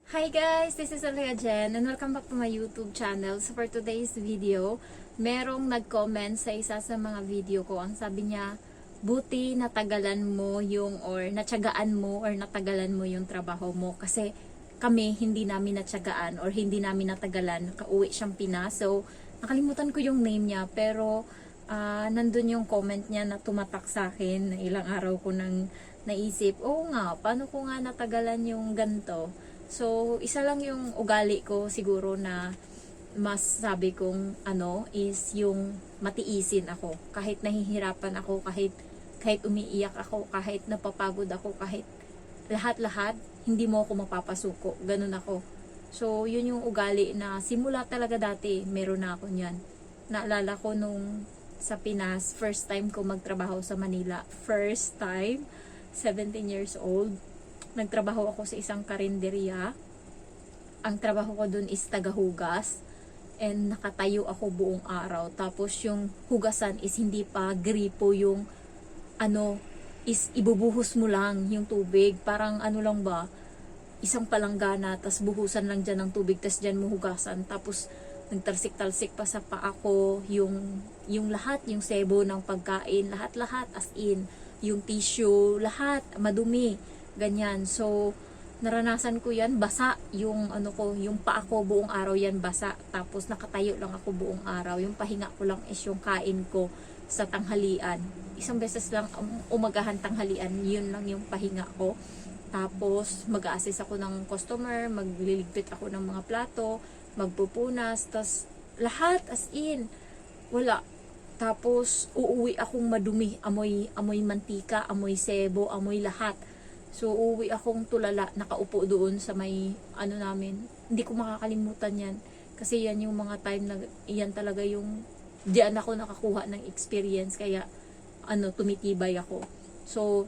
Hi guys, this is Olea Jen and welcome back to my YouTube channel. So for today's video, merong nag-comment sa isa sa mga video ko. Ang sabi niya, buti natagalan mo yung or natyagaan mo or natagalan mo yung trabaho mo. Kasi kami hindi namin natyagaan or hindi namin natagalan. Nakauwi siyang Pinas. So nakalimutan ko yung name niya pero nandun yung comment niya na tumatak sa akin. Na ilang araw ko nang naisip, oo nga, paano ko nga natagalan yung ganito? So, isa lang yung ugali ko siguro na mas sabi kong is yung matiisin ako. Kahit nahihirapan ako, kahit umiiyak ako, kahit napapagod ako, kahit lahat-lahat, hindi mo ako mapapasuko. Ganun ako. So, yun yung ugali na simula talaga dati, meron na ako niyan. Naalala ko nung sa Pinas, first time ko magtrabaho sa Manila. First time, 17 years old. Nagtrabaho ako sa isang karinderya. Ang trabaho ko dun is tagahugas. And nakatayo ako buong araw. Tapos yung hugasan is hindi pa gripo yung is ibubuhos mo lang yung tubig. Parang lang ba, isang palanggana, tas buhusan lang dyan ng tubig, tas dyan mo hugasan. Tapos nagtalsik-talsik pa sa paa ko yung lahat, yung sebo ng pagkain, lahat-lahat as in. Yung tissue, lahat, madumi. Ganyan. So, naranasan ko yan, basa yung yung paa ko buong araw yan basa. Tapos nakatayo lang ako buong araw. Yung pahinga ko lang is yung kain ko sa tanghalian. Isang beses lang umagahan tanghalian, yun lang yung pahinga ko. Tapos mag-a-assist ako ng customer, magliligpit ako ng mga plato, magpupunas, tas lahat as in. Wala. Tapos uuwi akong madumi, amoy mantika, amoy sebo, amoy lahat. So, uuwi akong tulala, nakaupo doon sa may, namin. Hindi ko makakalimutan yan. Kasi yan yung mga time na, yan talaga yung, diyan ako nakakuha ng experience. Kaya, tumitibay ako. So,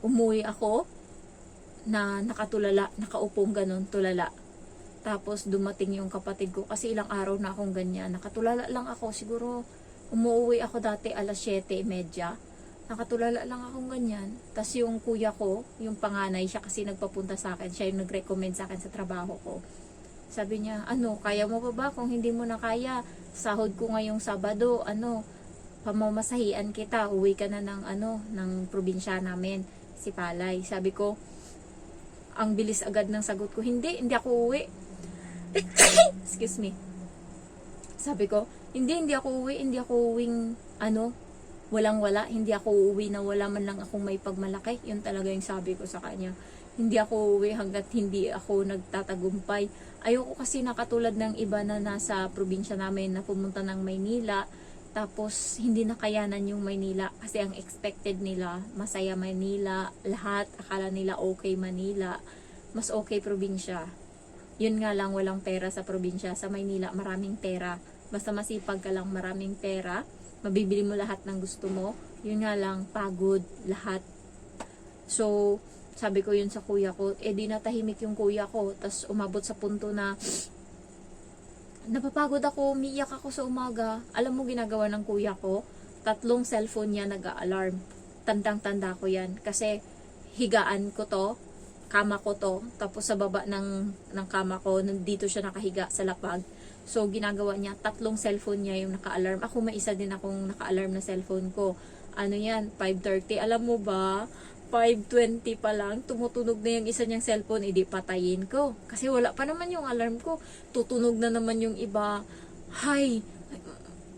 umuwi ako, na nakatulala, nakaupong ganun, tulala. Tapos, dumating yung kapatid ko. Kasi ilang araw na akong ganyan. Nakatulala lang ako. Siguro, umuwi ako dati alas 7:30. Nakatulala lang akong ganyan. Tapos yung kuya ko, yung panganay, siya kasi nagpapunta sa akin. Siya yung nag-recommend sa akin sa trabaho ko. Sabi niya, kaya mo pa ba? Kung hindi mo na kaya, sahod ko ngayong Sabado, pamamasahian kita. Uwi ka na ng probinsya namin, si Palay. Sabi ko, ang bilis agad ng sagot ko, hindi ako uwi. Excuse me. Sabi ko, hindi ako uwi, hindi ako uwing, walang-wala, hindi ako uuwi na wala man lang akong may pagmalaki. Yun talaga yung sabi ko sa kanya. Hindi ako uuwi hanggat hindi ako nagtatagumpay. Ayoko kasi nakatulad ng iba na nasa probinsya namin na pumunta ng Maynila, tapos hindi nakayanan yung Maynila kasi ang expected nila, masaya Maynila, lahat, akala nila okay Manila, mas okay probinsya. Yun nga lang, walang pera sa probinsya. Sa Maynila, maraming pera. Basta masipag ka lang, maraming pera. Mabibili mo lahat ng gusto mo. Yun nga lang, pagod, lahat. So, sabi ko yun sa kuya ko, di natahimik yung kuya ko. Tapos umabot sa punto na, napapagod ako, umiiyak ako sa umaga. Alam mo ginagawa ng kuya ko? 3 cellphone niya nag-a-alarm. Tandang-tanda ko yan. Kasi, higaan ko to, kama ko to, tapos sa baba ng kama ko, nandito siya nakahiga sa lapag. So, ginagawa niya, 3 cellphone niya yung naka-alarm. Ako may isa din akong naka-alarm na cellphone ko. Yan, 5:30. Alam mo ba, 5:20 pa lang, tumutunog na yung isa niyang cellphone, edi patayin ko. Kasi wala pa naman yung alarm ko. Tutunog na naman yung iba. Hay,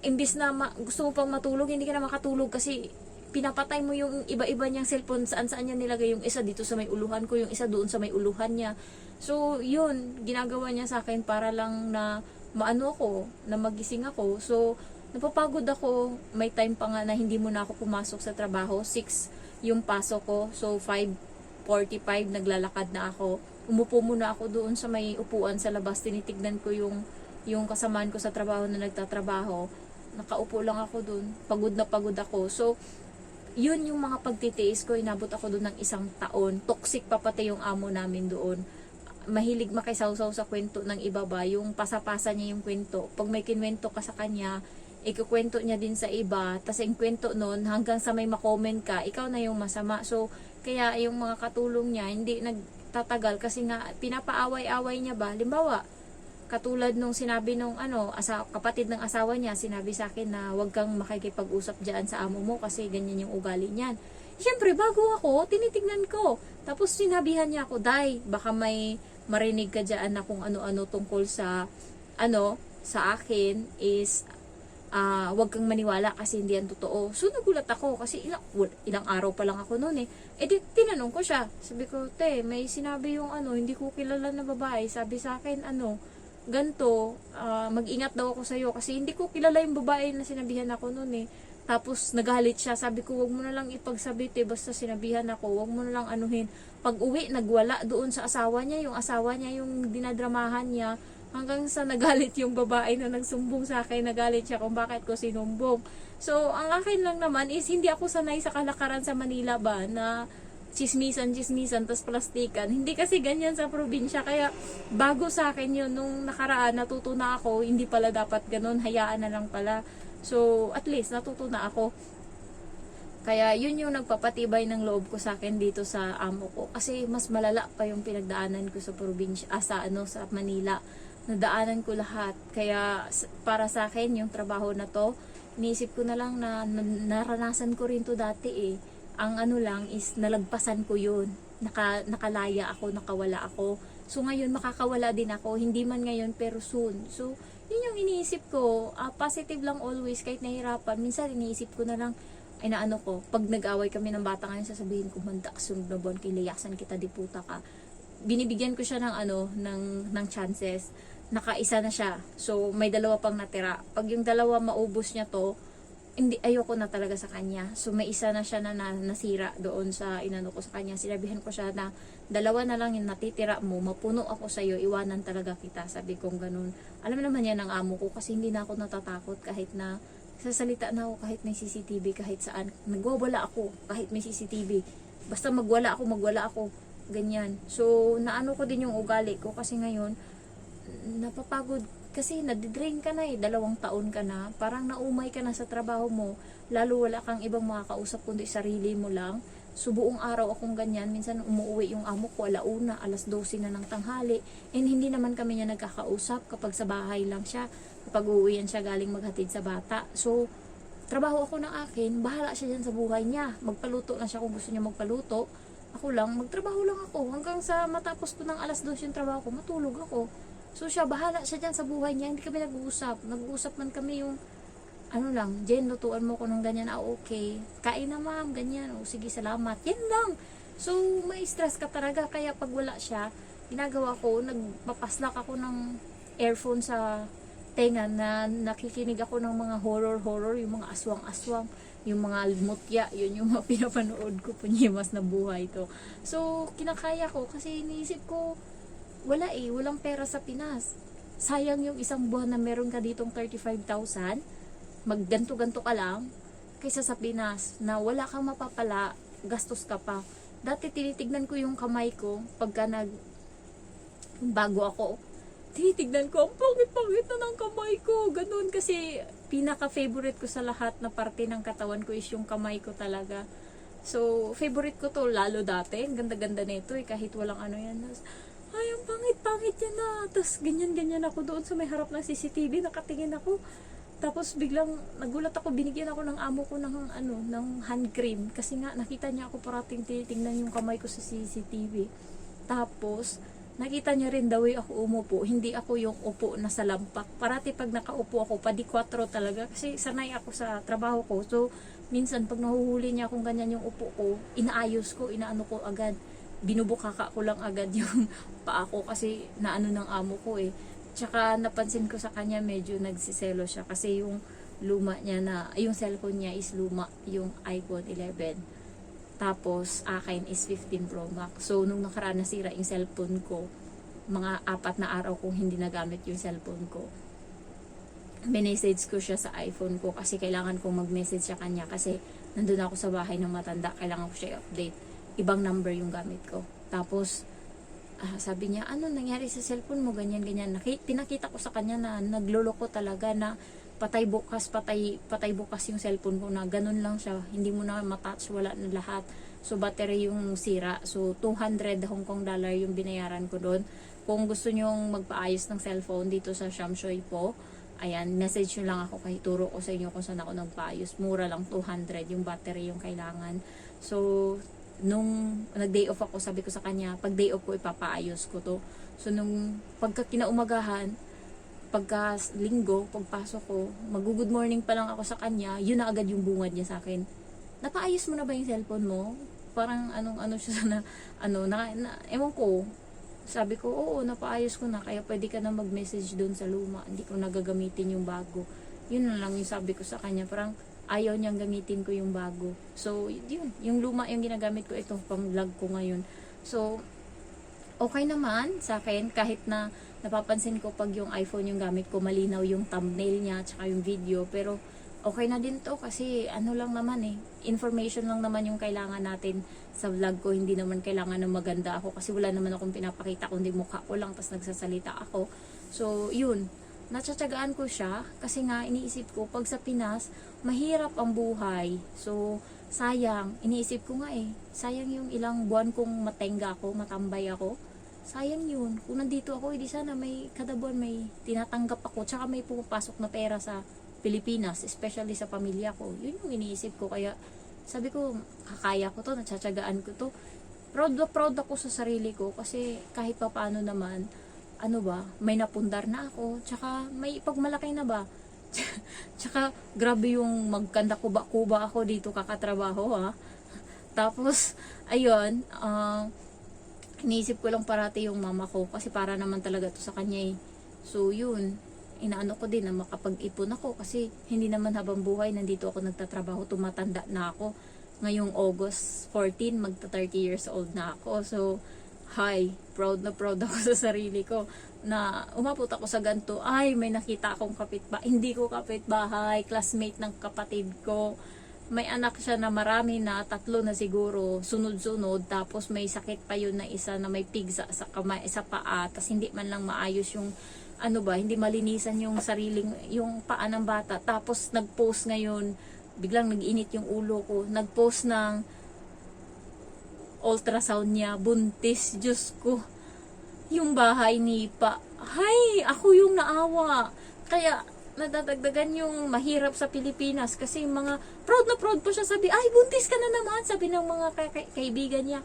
imbis na gusto mo pang matulog, hindi ka na makatulog kasi pinapatay mo yung iba-iba niyang cellphone, saan-saan niya nilagay, yung isa dito sa may uluhan ko, yung isa doon sa may uluhan niya. So, yun, ginagawa niya sa akin para lang na na magising ako. So, napapagod ako. May time pa nga na hindi mo na ako pumasok sa trabaho. 6 yung pasok ko. So, 5:45 naglalakad na ako. Umupo muna ako doon sa may upuan sa labas. Tinitignan ko yung kasamaan ko sa trabaho na nagtatrabaho. Nakaupo lang ako doon. Pagod na pagod ako. So, yun yung mga pagtitiis ko. Inabot ako doon ng 1 taon. Toxic pa pati yung amo namin doon. Mahilig makisawsaw sa kwento ng iba ba, yung pasapasa niya yung kwento. Pag may kinwento ka sa kanya, ikukwento niya din sa iba, tas yung kwento nun, hanggang sa may makomment ka, ikaw na yung masama. So, kaya yung mga katulong niya, nagtatagal kasi nga pinapaaway-away niya ba. Halimbawa, katulad nung sinabi nung kapatid ng asawa niya, sinabi sa akin na huwag kang makikipag-usap diyan sa amo mo kasi ganyan yung ugali niyan. Siyempre, bago ako, tinitingnan ko. Tapos sinabihan niya ako, "Day, baka may marinig ka diyan na kung ano-ano tungkol sa sa akin is wag kang maniwala kasi hindi yan totoo." So nagulat ako kasi ilang araw pa lang ako noon eh. Eh di, tinanong ko siya. Sabi ko, "Te, may sinabi yung hindi ko kilala na babae. Sabi sa akin ganto, mag-ingat daw ako sa'yo kasi hindi ko kilala yung babae na sinabihan ako noon eh." Tapos nagalit siya. Sabi ko, "Wag mo na lang ipagsabit eh, basta sinabihan ako. Wag mo na lang anuhin." Pag uwi, nagwala doon sa asawa niya. Yung asawa niya yung dinadramahan niya. Hanggang sa nagalit yung babae na nagsumbong sa akin, nagalit siya kung bakit ko sinumbong. So, ang akin lang naman is hindi ako sanay sa kalakaran sa Manila ba na chismisan, tas plastikan. Hindi kasi ganyan sa probinsya. Kaya, bago sa akin yun, nung nakaraan, natuto na ako, hindi pala dapat ganun, hayaan na lang pala. So, at least, natuto na ako. Kaya, yun yung nagpapatibay ng loob ko sa akin dito sa amo ko. Kasi, mas malala pa yung pinagdaanan ko sa probinsya, sa Manila. Nadaanan ko lahat. Kaya para sa akin yung trabaho na to, iniisip ko na lang na naranasan ko rin to dati eh. Ang lang is nalagpasan ko yun. Nakalaya ako, nakawala ako. So ngayon makakawala din ako, hindi man ngayon pero soon. So yun yung iniisip ko, positive lang always kahit nahirapan. Minsan iniisip ko na lang ay naano ko, pag nag-away kami ng bata ngayon, sasabihin ko, "Manda, sunod na buwan, kilayasan kita, di puta ka." Binibigyan ko siya ng ng chances. Nakaisa na siya. So, may dalawa pang natira. Pag yung dalawa maubos niya to, ayoko na talaga sa kanya. So, may isa na siya na nasira doon sa inano ko sa kanya. Sinabihan ko siya na, "Dalawa na lang yung natitira mo, mapuno ako sa'yo, iwanan talaga kita." Sabi kong ganun. Alam naman yan ng amo ko kasi hindi na ako natatakot kahit na sasalita na ako kahit may CCTV, kahit saan. Nagwawala ako kahit may CCTV. Basta magwala ako. Ganyan. So, naano ko din yung ugali ko kasi ngayon, napapagod kasi nadidrain ka na eh, 2 taon ka na, parang naumay ka na sa trabaho mo, lalo wala kang ibang makakausap kundi sarili mo lang. So buong araw akong ganyan, minsan umuwi yung amo ko 1:00, 12:00 na ng tanghali, and hindi naman kami niya nagkakausap kapag sa bahay lang siya, kapag uuwian siya galing maghatid sa bata. So trabaho ako ng akin, bahala siya dyan sa buhay niya, magpaluto lang siya kung gusto niya magpaluto, ako lang, magtrabaho lang ako hanggang sa matapos ko ng 2:00 yung trabaho ko, matulog ako. So siya, bahala siya dyan sa buhay niya, hindi kami nag-uusap. Nag-uusap man kami yung lang, "Jen, lutuan mo ko ng ganyan." "Okay." "Kain na ma'am," ganyan. "O sige, salamat." Yan lang. So may stress ka talaga, kaya pag wala siya, ginagawa ko, nagpapaslak ako ng earphone sa tenga na nakikinig ako ng mga horror, yung mga aswang-aswang, yung mga mutya, yun yung mga pinapanood ko, punyimas na buhay to. So kinakaya ko kasi iniisip ko, walang pera sa Pinas. Sayang yung isang buwan na meron ka ditong 35,000, magganto-ganto ka lang, kaysa sa Pinas, na wala kang mapapala, gastos ka pa. Dati tinitignan ko yung kamay ko, pagka bago ako, tinitignan ko, ang pangit-pangit na ng kamay ko, ganun, kasi pinaka-favorite ko sa lahat na parte ng katawan ko is yung kamay ko talaga. So, favorite ko to, lalo dati, ang ganda-ganda nito kahit walang yan. Ay, ang pangit-pangit yan na. Tapos, ganyan-ganyan ako doon sa may harap ng CCTV, nakatingin ako. Tapos, biglang, nagulat ako, binigyan ako ng amo ko ng, ng hand cream. Kasi nga, nakita niya ako parating tinitingnan yung kamay ko sa CCTV. Tapos, nakita niya rin the way ako umupo. Hindi ako yung upo na sa lampak. Parati pag nakaupo ako, padi-4 talaga. Kasi sanay ako sa trabaho ko. So, minsan, pag nahuhuli niya kung ganyan yung upo ko, inaayos ko, inaano ko agad. Binubukaka ko lang agad yung paa ko kasi naano ng amo ko eh. Tsaka napansin ko sa kanya medyo nagsiselo siya kasi yung luma niya yung cellphone niya is luma, yung iPhone 11. Tapos akin is 15 Pro Max. So nung nakaraan nasira yung cellphone ko, mga 4 na araw kong hindi nagamit yung cellphone ko. Minessage ko siya sa iPhone ko kasi kailangan kong mag-message sa kanya kasi nandun ako sa bahay ng matanda, kailangan ko siya i-update. Ibang number yung gamit ko. Tapos, sabi niya, "Ano nangyari sa cellphone mo?" Ganyan-ganyan. Pinakita ko sa kanya na nagloloko talaga na patay bukas yung cellphone ko na ganun lang siya. Hindi mo na matouch, wala na lahat. So battery yung sira. So 200 Hong Kong dollar yung binayaran ko doon. Kung gusto nyong magpaayos ng cellphone dito sa Shamshui po, ayan, message nyo lang ako, kay turo ko sa inyo kung saan ako nagpaayos. Mura lang, 200 yung battery yung kailangan. So nung nag-day off ako, sabi ko sa kanya, pag day off ko ipapaayos ko to. So nung pagka kinaumagahan, pagka linggo, pagpasok ko, mag-good morning pa lang ako sa kanya, yun na agad yung bungad niya sa akin. Napaayos mo na ba yung cellphone mo? Parang ano siya na, ewan ko. Sabi ko, oo, napaayos ko na, kaya pwede ka na mag-message doon sa luma. Hindi ko nagagamitin yung bago. Yun na lang yung sabi ko sa kanya, parang ayaw niyang gamitin ko yung bago. So, yun, yung luma yung ginagamit ko, ito, pang vlog ko ngayon. So, okay naman sa akin, kahit na napapansin ko pag yung iPhone yung gamit ko, malinaw yung thumbnail niya, tsaka yung video, pero okay na din to kasi ano lang naman information lang naman yung kailangan natin sa vlog ko. Hindi naman kailangan na maganda ako kasi wala naman akong pinapakita kundi mukha ko lang tas nagsasalita ako. So yun, natsatsagaan ko siya kasi nga iniisip ko pag sa Pinas mahirap ang buhay. So sayang, iniisip ko nga sayang yung ilang buwan kong matenga ako, matambay ako. Sayang yun. Kung nandito ako, hindi sana may kada buwan may tinatanggap ako tsaka may pumapasok na pera sa Pilipinas, especially sa pamilya ko. Yun yung iniisip ko. Kaya sabi ko, kakaya ko to, natsatsagaan ko to. Proud na proud ako sa sarili ko kasi kahit pa paano naman, may napundar na ako. Tsaka may pagmalaki na ba? Tsaka grabe yung magkanda kuba-kuba ako dito kakatrabaho ha. Tapos, ayun, iniisip ko lang parati yung mama ko kasi para naman talaga to sa kanya So yun, inaano ko din na makapag-ipon ako kasi hindi naman habang buhay nandito ako nagtatrabaho, tumatanda na ako. Ngayong August 14, magta 30 years old na ako. So, proud na proud ako sa sarili ko na umabot ako sa ganito. Ay, may nakita akong kapitbahay. Hindi ko kapitbahay, classmate ng kapatid ko. May anak siya na marami na, 3 na siguro, sunod-sunod. Tapos may sakit pa yun na isa na may pigsa sa kamay, sa paa. Tapos hindi man lang maayos yung hindi malinisan yung yung paa ng bata. Tapos nag-post ngayon, biglang nag-init yung ulo ko. Nag-post ng ultrasound niya, buntis, Diyos ko. Yung bahay nipa. Ako yung naawa. Kaya nadadagdagan yung mahirap sa Pilipinas kasi mga proud na proud po siya, sabi, buntis ka na naman, sabi ng mga kaibigan niya.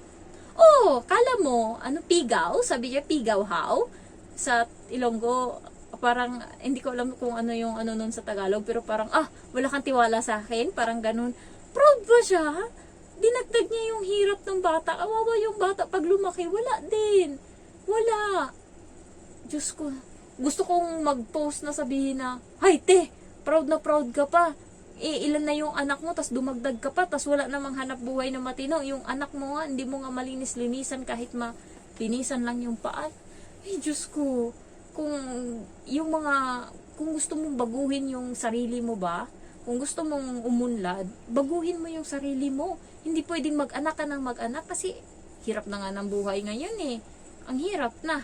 Kala mo, pigaw? Sabi niya, pigaw how? Sa Ilonggo, parang hindi ko alam kung ano yung nun sa Tagalog, pero parang wala kang tiwala sa akin, parang ganun. Proud ba siya? Dinagdag niya yung hirap ng bata. Awawa yung bata pag lumaki, wala din. Wala. Diyos ko, gusto kong mag-post na sabihin na, te, proud na proud ka pa. Ilan na yung anak mo, tas dumagdag ka pa, tas wala namang hanap buhay na matino. Yung anak mo nga, hindi mo nga malinis-linisan kahit linisan lang yung paa. Diyos ko, kung gusto mong baguhin yung sarili mo ba, kung gusto mong umunlad, baguhin mo yung sarili mo. Hindi pwedeng mag-anak ka ng mag-anak kasi hirap na nga ng buhay ngayon Ang hirap na.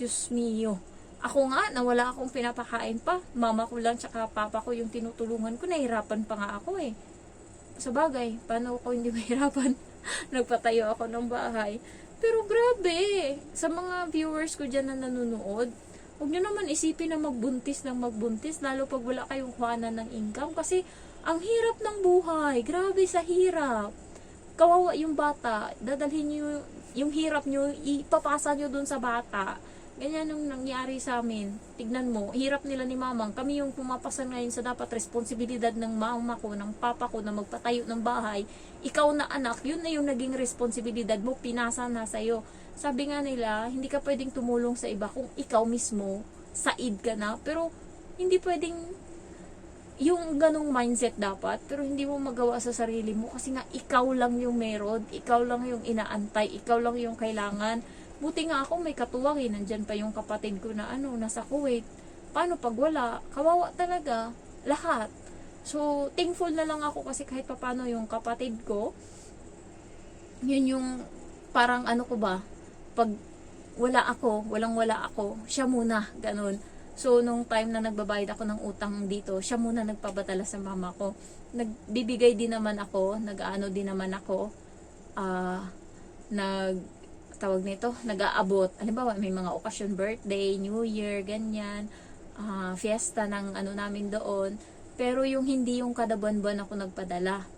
Diyos mio. Ako nga, nawala akong pinapakain pa. Mama ko lang tsaka papa ko yung tinutulungan ko. Nahirapan pa nga ako Sa bagay, paano ako hindi mahirapan? Nagpatayo ako ng bahay. Pero grabe, sa mga viewers ko dyan na nanonood, huwag nyo naman isipin na magbuntis ng magbuntis, lalo pag wala kayong kuhanan ng income. Kasi, ang hirap ng buhay. Grabe sa hirap. Kawawa yung bata. Dadalhin nyo, yung hirap nyo, ipapasa nyo dun sa bata. Ganyan yung nangyari sa amin. Tignan mo, hirap nila ni mamang. Kami yung pumapasan ngayon sa dapat responsibilidad ng mama ko, ng papa ko na magpatayo ng bahay. Ikaw na anak, yun na yung naging responsibilidad mo, pinasa na sa'yo. Sabi nga nila, hindi ka pwedeng tumulong sa iba kung ikaw mismo, said ka na. Pero, hindi pwedeng yung ganong mindset dapat, pero hindi mo magawa sa sarili mo kasi nga ikaw lang yung meron, ikaw lang yung inaantay, ikaw lang yung kailangan. Buti nga ako may katuwang nandyan pa yung kapatid ko na nasa Kuwait. Paano pag wala? Kawawa talaga. Lahat. So, thankful na lang ako kasi kahit papano yung kapatid ko, yun yung parang pag walang wala ako, siya muna, ganun. So, nung time na nagbabayad ako ng utang dito, siya muna nagpabatala sa mama ko. Nagbibigay din naman ako, nag-ano din naman ako, nag tawag nito, nag-aabot. Halimbawa, may mga okasyon, birthday, New Year, ganyan, fiesta ng ano namin doon. Pero yung hindi yung kada buwan-buwan ako nagpadala.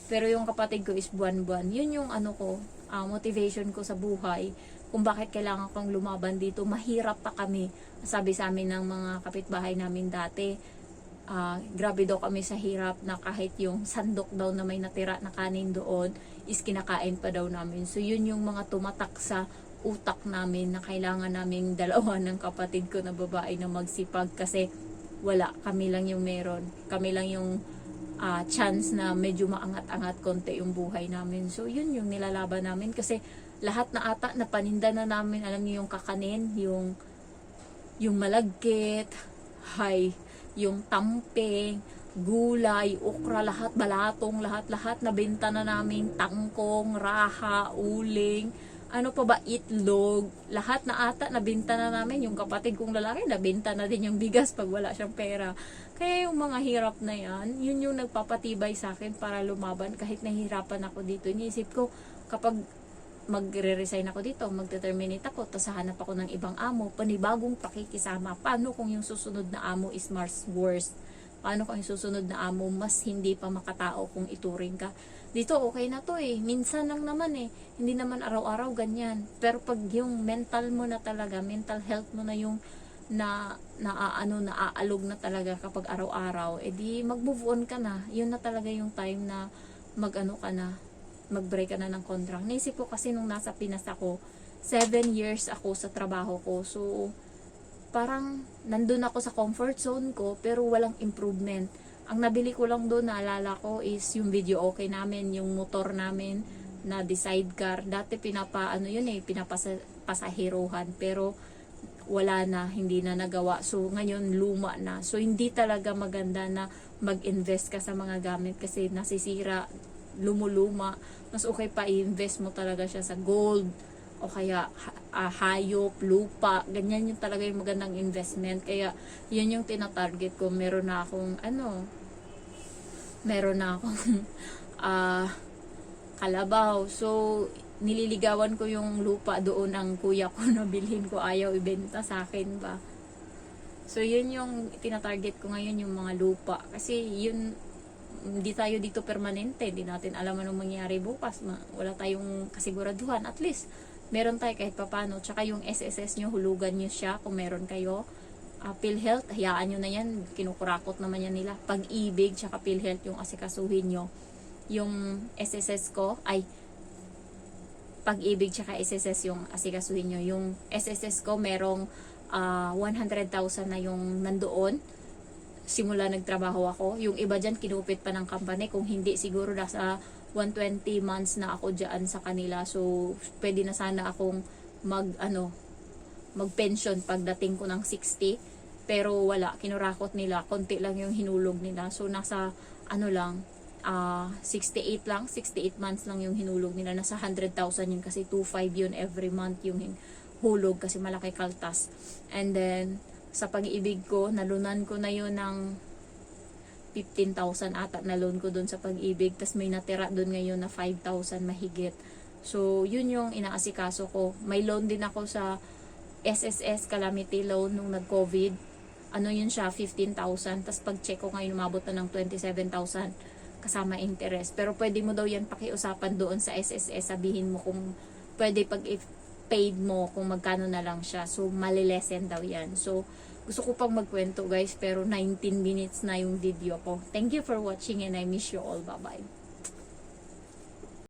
Pero yung kapatid ko is buwan-buwan. Yun yung ano ko, motivation ko sa buhay. Kung bakit kailangan kong lumaban dito. Mahirap pa kami. Sabi sa amin ng mga kapitbahay namin dati, grabe daw kami sa hirap na kahit yung sandok daw na may natira na kanin doon is kinakain pa daw namin. So yun yung mga tumatak sa utak namin na kailangan naming dalawa ng kapatid ko na babae na magsipag kasi wala, kami lang yung meron. Kami lang yung chance na medyo maangat-angat konti yung buhay namin. So yun yung nilalaban namin kasi lahat na ata na paninda na namin, alam niyo yung kakanin, yung malagkit, yung tamping, gulay, okra, lahat, balatong, lahat nabenta na namin, tangkong, raha, uling, ano pa ba, itlog, lahat na ata nabenta na namin. Yung kapatid kong lalaki, nabenta na din yung bigas pag wala siyang pera. Kaya yung mga hirap na yan, yun yung nagpapatibay sa akin para lumaban. Kahit nahihirapan ako dito, iniisip ko, kapag magre-resign ako dito, magdeterminate ako, tapos hanap ako ng ibang amo, panibagong pakikisama. Paano kung yung susunod na amo is much worse? Paano kung yung susunod na amo mas hindi pa makatao kung ituring ka? Dito okay na to eh, minsan lang naman eh, hindi naman araw-araw ganyan. Pero pag yung mental mo na talaga, mental health mo na yung naaalog na talaga kapag araw-araw, edi mag-move on ka na. Yun na talaga yung time na mag-break ka na ng contract. Naisip ko kasi nung nasa Pinas ako, 7 years ako sa trabaho ko. So, parang nandun ako sa comfort zone ko, pero walang improvement. Ang nabili ko lang doon, naalala ko, is yung video okay namin, yung motor namin na sidecar. Dati pinapasahiruhan, pero wala na, hindi na nagawa. So, ngayon luma na. So, hindi talaga maganda na mag-invest ka sa mga gamit kasi nasisira, lumuluma. Mas okay pa i-invest mo talaga siya sa gold o kaya hayop, lupa, ganyan yung talaga yung magandang investment. Kaya yun yung tinatarget ko. Meron na akong kalabaw. So nililigawan ko yung lupa doon ng kuya ko na bilhin ko, ayaw ibenta sa akin ba. So yun yung tinatarget ko ngayon, yung mga lupa, kasi yun, hindi tayo dito permanente, hindi natin alam anong mangyari bukas, wala tayong kasiguraduhan. At least meron tayo kahit papano. Tsaka yung SSS nyo, hulugan nyo siya kung meron kayo. PhilHealth, hayaan nyo na yan, kinukurakot naman yan nila. Pag-ibig tsaka PhilHealth yung asikasuhin nyo. Yung SSS ko ay Pag-ibig tsaka SSS yung asikasuhin nyo. Yung SSS ko merong 100,000 na yung nandoon simula nagtrabaho ako. Yung iba dyan kinupit pa ng company, kung hindi siguro nasa 120 months na ako dyan sa kanila. So pwede na sana akong mag-pension pagdating ko ng 60, pero wala, kinurakot nila, konti lang yung hinulog nila. So nasa 68 months lang yung hinulog nila. Nasa 100,000 yun kasi 2.5 yun every month yung hulog kasi malaki kaltas. And then sa pag-ibig ko, nalunan ko na yun ng 15,000 ata na loan ko dun sa pag-ibig. Tas may natira dun ngayon na 5,000 mahigit. So yun yung inaasikaso ko. May loan din ako sa SSS Calamity Loan nung nag-COVID. Yun siya, 15,000. Tas pag check ko ngayon, umabot na ng 27,000 kasama interest. Pero pwede mo daw yan pakiusapan doon sa SSS. Sabihin mo kung pwede paid mo kung magkano na lang siya. So malilesen daw yan. So gusto ko pang magkwento guys, pero 19 minutes na yung video ko. Thank you for watching and I miss you all. Bye bye.